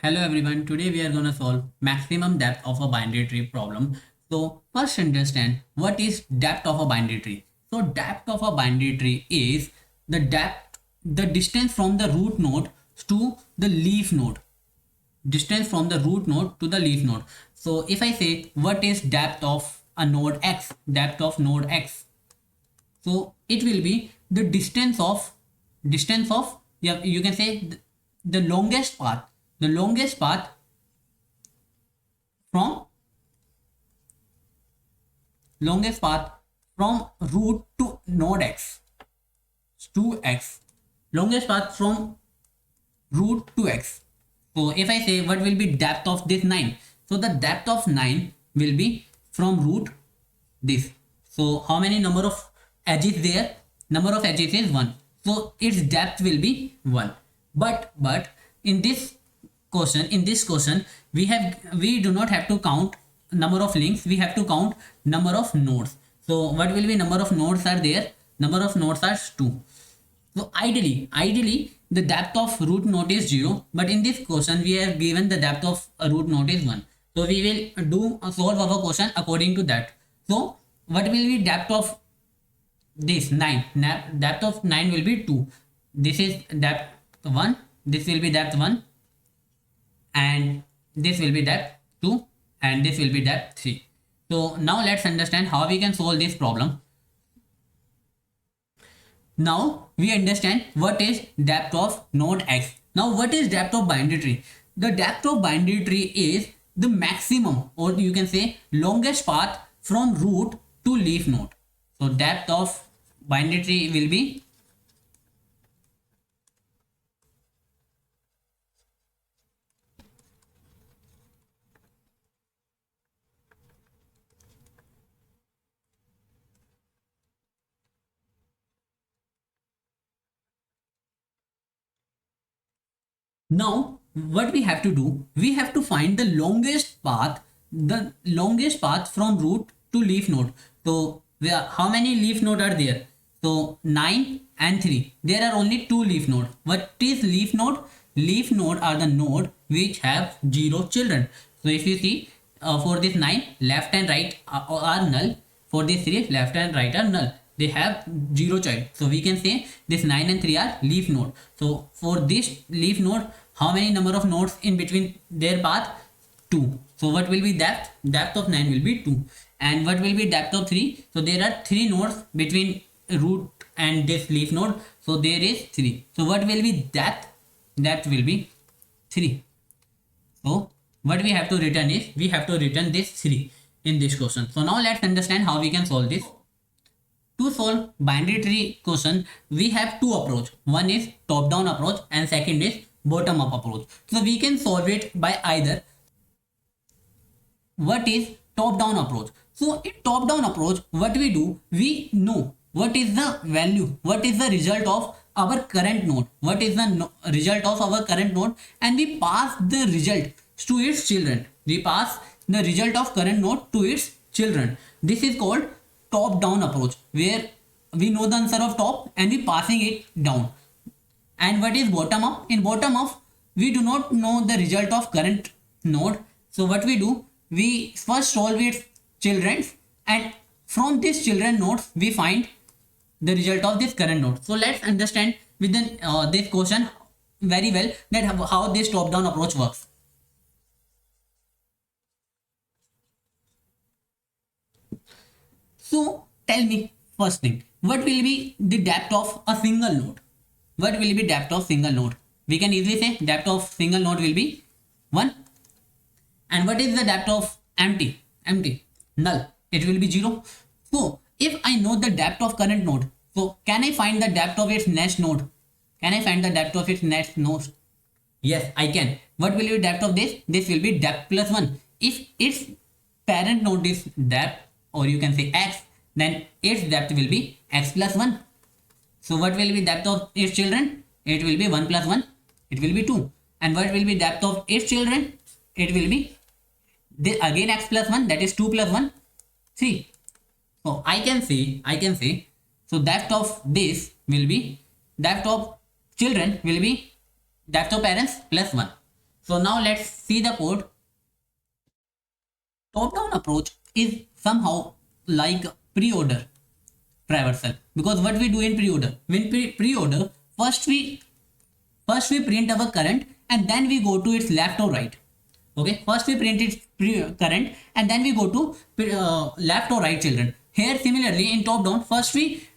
Hello everyone, today we are going to solve maximum depth of a binary tree problem. So first understand what is depth of a binary tree. So depth of a binary tree is the distance from the root node to the leaf node. Distance from the root node to the leaf node. So if I say what is depth of a node x, depth of node x. So it will be the distance of yeah, you can say the longest path from longest path from root to node x to x, longest path from root to x. So if I say what will be depth of this 9, so the depth of 9 will be from root this. So how many number of edges there? Number of edges is 1, so its depth will be 1. But in this question we do not have to count number of links, we have to count number of nodes. So what will be number of nodes are there? Number of nodes are 2. So ideally the depth of root node is 0, but in this question we have given the depth of a root node is 1. So we will do a solve our question according to that. So what will be depth of this 9? Depth of 9 will be 2. This is depth 1, this will be depth 1, and this will be depth 2, and this will be depth 3. So now let's understand how we can solve this problem. Now we understand what is depth of node x. Now what is depth of binary tree? The depth of binary tree is the maximum, or you can say longest path from root to leaf node. So depth of binary tree will be now what we have to do, we have to find the longest path from root to leaf node. So how many leaf node are there? So 9 and 3, there are only 2 leaf node. What is leaf node? Leaf node are the node which have 0 children. So if you see, for this 9, left and right are null. For this 3, left and right are null. They have 0 child. So we can say this 9 and 3 are leaf node. So for this leaf node, how many number of nodes in between their path? 2. So what will be depth? Depth of 9 will be 2. And what will be depth of 3? So there are 3 nodes between root and this leaf node. So there is 3. So what will be depth? Depth will be 3. So what we have to return is, we have to return this 3 in this question. So now let's understand how we can solve this. To solve binary tree question, we have two approach. One is top down approach and second is bottom up approach. So we can solve it by either. What is top down approach? So in top down approach, what we do, we know what is the value, what is the result of our current node, what is the result of our current node, and we pass the result to its children. We pass the result of current node to its children. This is called top down approach, where we know the answer of top and we passing it down. And what is bottom up? In bottom up, we do not know the result of current node. So what we do, we first solve its children, and from this children nodes we find the result of this current node. So let's understand within this question very well that how this top down approach works. So tell me first thing, what will be the depth of a single node? What will be depth of single node? We can easily say depth of single node will be 1. And what is the depth of empty? Null. It will be 0. So if I know the depth of current node, so can I find the depth of its next node? Can I find the depth of its next node? Yes, I can. What will be depth of this? This will be depth plus 1. If its parent node is depth, or you can say x, then its depth will be x plus 1. So what will be depth of its children? It will be 1 plus 1. It will be 2. And what will be depth of its children? It will be again x plus 1, that is 2 plus 1, 3. So I can say, so depth of this will be, depth of children will be depth of parents plus 1. So now let's see the code. Top-down approach is somehow like pre-order traversal, because what we do in pre-order, when pre-order, first we print our current and then we go to its left or right. Okay, first we print its current and then we go to left or right children. Here similarly in top down, first we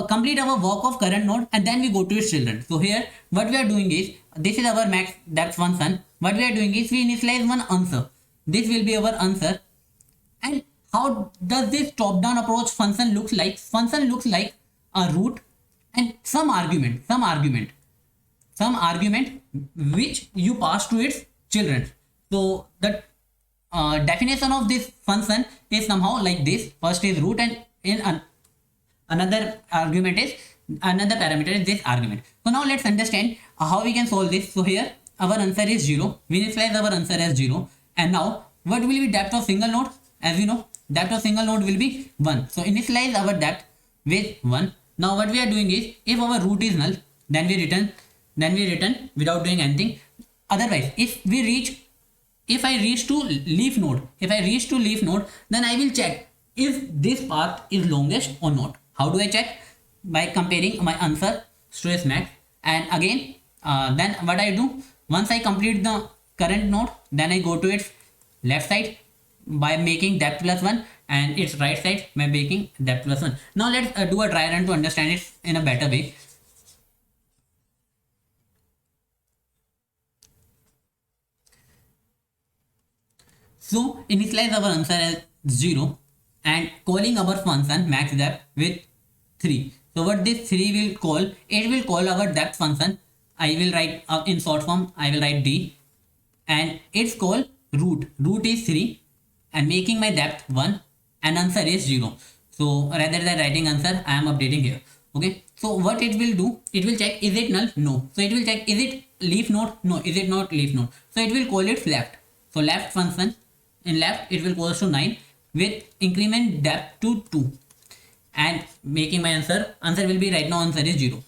complete our work of current node and then we go to its children. So here what we are doing is, this is our max depth function. What we are doing is we initialize one answer. This will be our answer. And how does this top down approach function looks like? Function looks like a root and some argument which you pass to its children. So the definition of this function is somehow like this. First is root and in another parameter is this argument. So now let's understand how we can solve this. So here our answer is 0. We initialize our answer as 0. And now what will be depth of single node? As you know, depth of single node will be 1. So initialize our depth with 1. Now what we are doing is, if our root is null, then we return without doing anything. Otherwise, if I reach to leaf node, then I will check if this path is longest or not. How do I check? By comparing my answer to its max. And again, then what I do, once I complete the current node, then I go to its left side by making depth plus 1 and its right side by making depth plus 1. Now let's do a dry run to understand it in a better way. So initialize our answer as 0 and calling our function max depth with 3. So what this 3 will call, it will call our depth function. I will write in short form, I will write d, and it's called root. Root is 3 and making my depth 1 and answer is 0. So rather than writing answer, I am updating here. Okay. So what it will do, it will check, is it null? No. So it will check, is it leaf node? No. Is it not leaf node? So it will call it left. So left function, in left it will cause to 9 with increment depth to 2 and making my answer will be, right now answer is 0.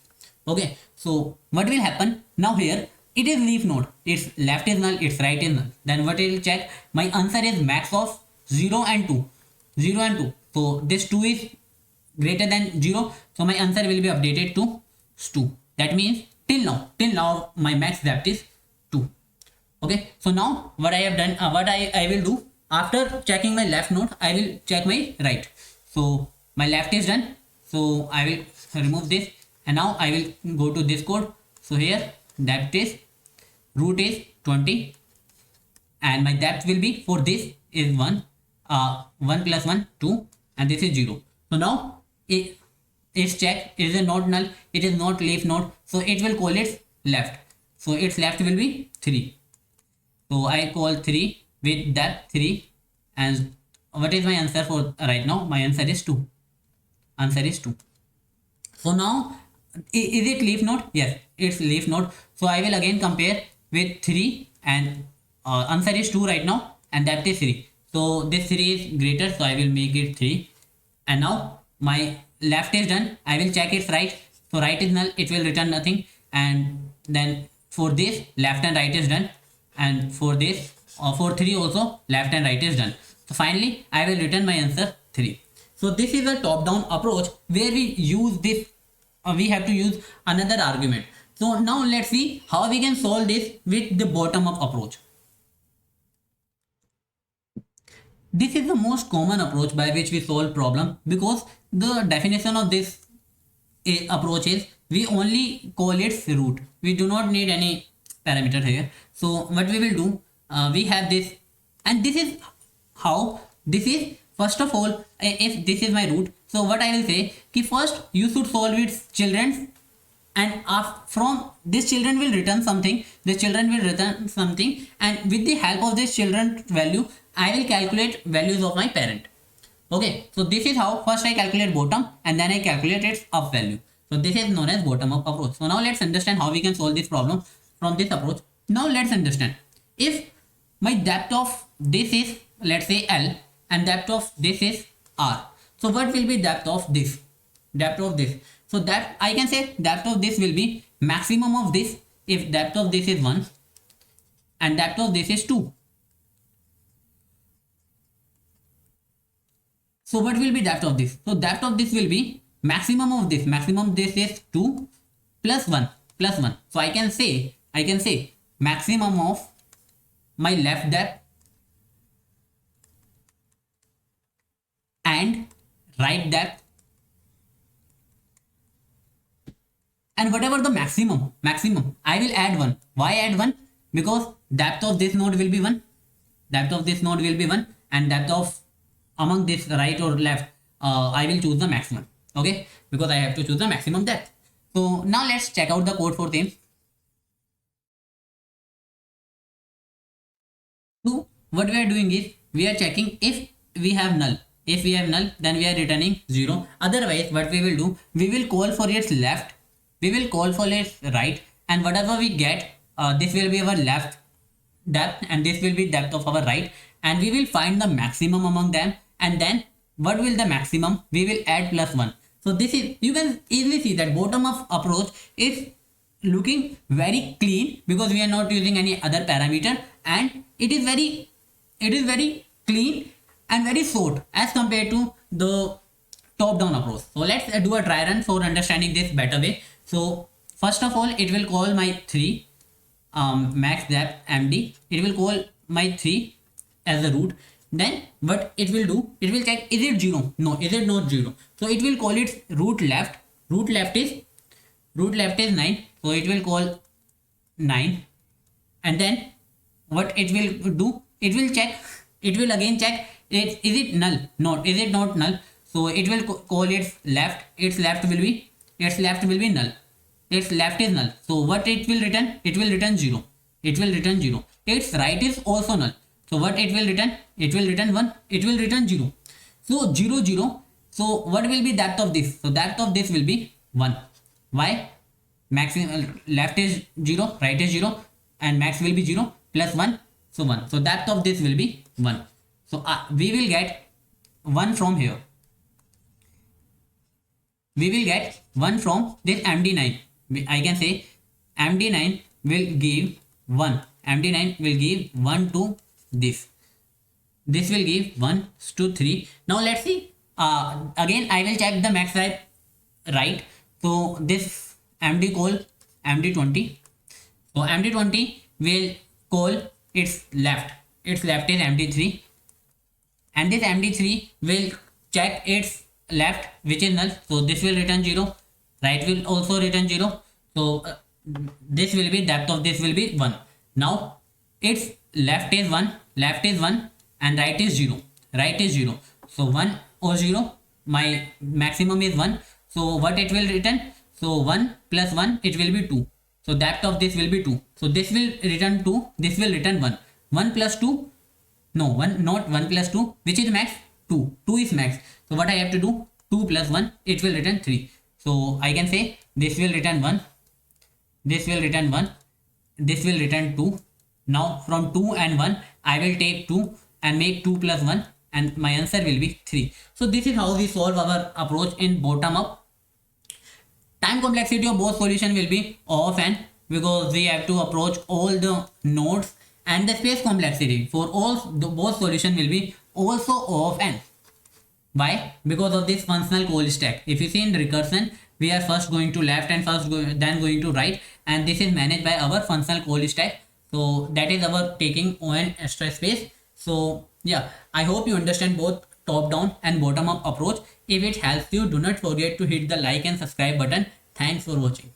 Okay. So what will happen now? Here it is leaf node, its left is null, its right is null. Then what it will check, my answer is max of 0 and 2. So this 2 is greater than 0, so my answer will be updated to 2. That means till now my max depth is 2. Okay. So now what I have done, what I will do, after checking my left node, I will check my right. So my left is done, so I will remove this and now I will go to this code. So here depth is, root is 20 and my depth will be, for this is 1, 1 plus 1 2 and this is 0. So now it's checked, is it not null, it is not leaf node, so it will call its left. So its left will be 3. So I call 3 with depth 3 and what is my answer for right now? My answer is 2. So now is it leaf node? Yes, it's leaf node. So I will again compare with 3 and answer is 2 right now and depth is 3. So this 3 is greater, so I will make it 3. And now my left is done. I will check its right. So right is null, it will return nothing. And then for this, left and right is done. And for this, for 3 also, left and right is done. So finally, I will return my answer 3. So this is a top-down approach where we use this, we have to use another argument. So now let's see how we can solve this with the bottom-up approach. This is the most common approach by which we solve problem, because the definition of this approach is we only call its root. We do not need any parameter here. So what we will do, we have this, and this is how this is. First of all, if this is my root, so what I will say, कि first you should solve its children, and from this children will return something. And with the help of this children value, I will calculate values of my parent. Okay, so this is how first I calculate bottom and then I calculate its up value. So this is known as bottom up approach. So now let's understand how we can solve this problem from this approach. Now let's understand, if my depth of this is, let's say, L, and depth of this is R. So what will be depth of this? So that I can say depth of this will be maximum of this if depth of this is 1, and depth of this is 2. So what will be depth of this? So depth of this will be maximum of this. Maximum of this is 2 plus 1 plus 1. So I can say maximum of my left depth and right depth, and whatever the maximum I will add 1. Why add 1? Because depth of this node will be 1, depth of this node will be 1, and depth of among this right or left, I will choose the maximum. Okay, because I have to choose the maximum depth. So now let's check out the code for them. So what we are doing is we are checking if we have null. If we have null, then we are returning 0. Otherwise, what we will do, we will call for its left, we will call for its right, and whatever we get, this will be our left depth and this will be depth of our right, and we will find the maximum among them, and then what will the maximum, we will add plus 1. So this is, you can easily see that bottom up approach is looking very clean because we are not using any other parameter, and it is very clean and very short as compared to the top down approach. So let's do a dry run for understanding this better way. So first of all, it will call my 3 max depth MD. It will call my 3 as the root. Then what it will do, it will check, is it 0? No, is it not 0? So it will call its root left. Root left is 9. So it will call 9, and then what it will do, it will check, it will again check it, is it null? Not, is it not null? So it will call its left. Its left will be null. Its left is null. So what it will return? It will return 0. It will return 0. Its right is also null. So what it will return? It will return 1. It will return 0. So 0 0. So what will be depth of this? So depth of this will be 1. Why? Maximum left is 0, right is 0, and max will be 0 plus 1. So 1. So depth of this will be 1. So we will get 1 from here. We will get 1 from this MD9. I can say MD9 will give 1. MD9 will give 1 to this. This will give 1 to 3. Now let's see. Again, I will check the max right. So this MD call MD20. So MD20 will call its left. Its left is MD3. And this MD3 will check its left, which is null. So this will return 0. Right will also return 0. So this will be, depth of this will be 1. Now its left is 1, and right is 0. Right is 0. So 1 or 0, my maximum is 1. So what it will return? So 1 plus 1, it will be 2. So depth of this will be 2. So this will return 2. This will return 1. 1 plus 2. No, 1, not 1 plus 2. Which is max? 2. 2 is max. So what I have to do? 2 plus 1, it will return 3. So I can say this will return 1. This will return 1. This will return 2. Now from 2 and 1, I will take 2 and make 2 plus 1, and my answer will be 3. So this is how we solve our approach in bottom up. Time complexity of both solution will be O of n, because we have to approach all the nodes, and the space complexity for both solution will be also O of n. Why? Because of this functional call stack. If you see in recursion, we are first going to left and then going to right, and this is managed by our functional call stack. So that is our taking on extra space. So yeah, I hope you understand both top down and bottom up approach. If it helps you, do not forget to hit the like and subscribe button. Thanks for watching.